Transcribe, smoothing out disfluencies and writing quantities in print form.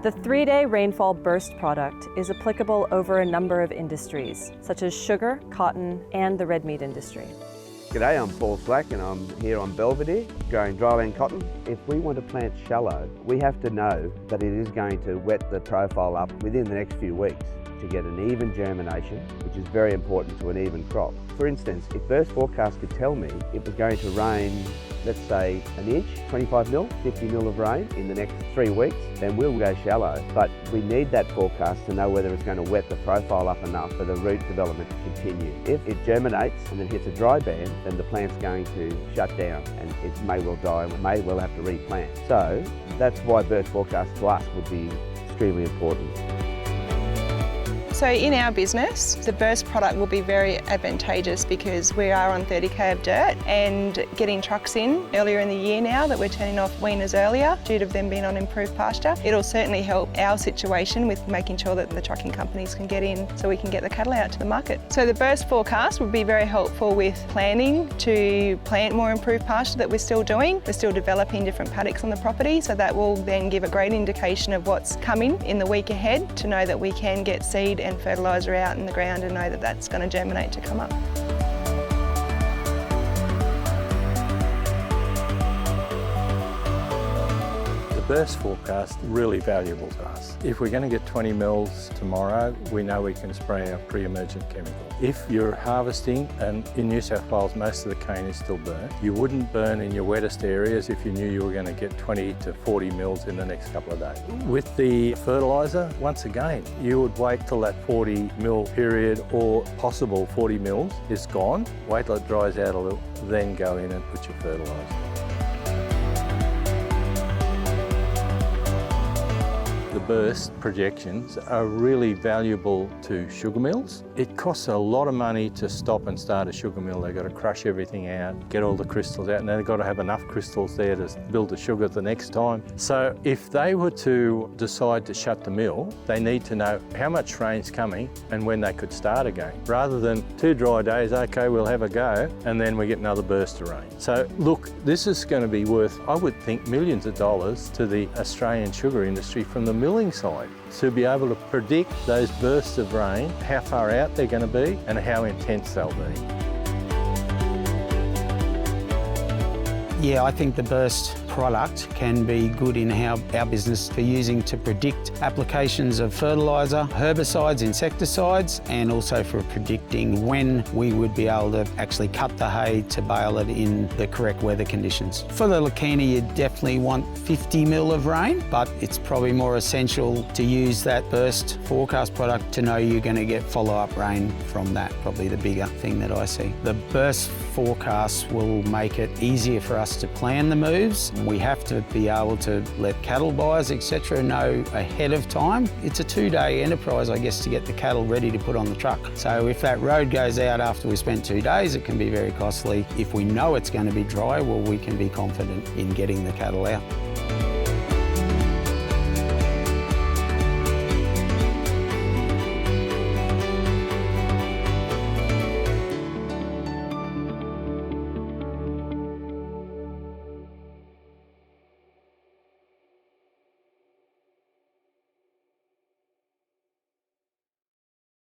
The 3-day Rainfall Burst product is applicable over a number of industries, such as sugar, cotton, and the red meat industry. G'day, I'm Paul Slack and I'm here on Belvedere growing dryland cotton. If we want to plant shallow, we have to know that it is going to wet the profile up within the next few weeks to get an even germination, which is very important to an even crop. For instance, if Burst Forecast could tell me it was going to rain, let's say an inch, 25 mil, 50 mil of rain in the next 3 weeks, then we'll go shallow. But we need that forecast to know whether it's going to wet the profile up enough for the root development to continue. If it germinates and then hits a dry band, then the plant's going to shut down and it may well die and we may well have to replant. So that's why Burst Forecast to us would be extremely important. So in our business, the Burst product will be very advantageous because we are on 30k of dirt and getting trucks in earlier in the year now that we're turning off weaners earlier due to them being on improved pasture. It'll certainly help our situation with making sure that the trucking companies can get in so we can get the cattle out to the market. So the Burst forecast will be very helpful with planning to plant more improved pasture that we're still doing. We're still developing different paddocks on the property, so that will then give a great indication of what's coming in the week ahead to know that we can get seed and fertiliser out in the ground and know that that's going to germinate to come up. The Burst forecast is really valuable to us. If we're going to get 20 mils tomorrow, we know we can spray our pre-emergent chemical. If you're harvesting, and in New South Wales most of the cane is still burnt, you wouldn't burn in your wettest areas if you knew you were going to get 20 to 40 mils in the next couple of days. With the fertiliser, once again, you would wait till that 40 mil period or possible 40 mils is gone, wait till it dries out a little, then go in and put your fertiliser. The Burst projections are really valuable to sugar mills. It costs a lot of money to stop and start a sugar mill. They've got to crush everything out, get all the crystals out, and then they've got to have enough crystals there to build the sugar the next time. So if they were to decide to shut the mill, they need to know how much rain's coming and when they could start again. Rather than 2 dry days, okay, we'll have a go, and then we get another burst of rain. So look, this is going to be worth, I would think, millions of dollars to the Australian sugar industry from the milling side to be able to predict those bursts of rain, how far out they're going to be and how intense they'll be. Yeah, I think the Burst product can be good in our business for using to predict applications of fertiliser, herbicides, insecticides, and also for predicting when we would be able to actually cut the hay to bale it in the correct weather conditions. For the Lacina, you definitely want 50 mil of rain, but it's probably more essential to use that Burst forecast product to know you're going to get follow-up rain from that, probably the bigger thing that I see. The Burst forecast will make it easier for us to plan the moves. We have to be able to let cattle buyers, etc. know ahead of time. It's a 2-day enterprise, I guess, to get the cattle ready to put on the truck. So if that road goes out after we spent 2 days, it can be very costly. If we know it's going to be dry, well, we can be confident in getting the cattle out.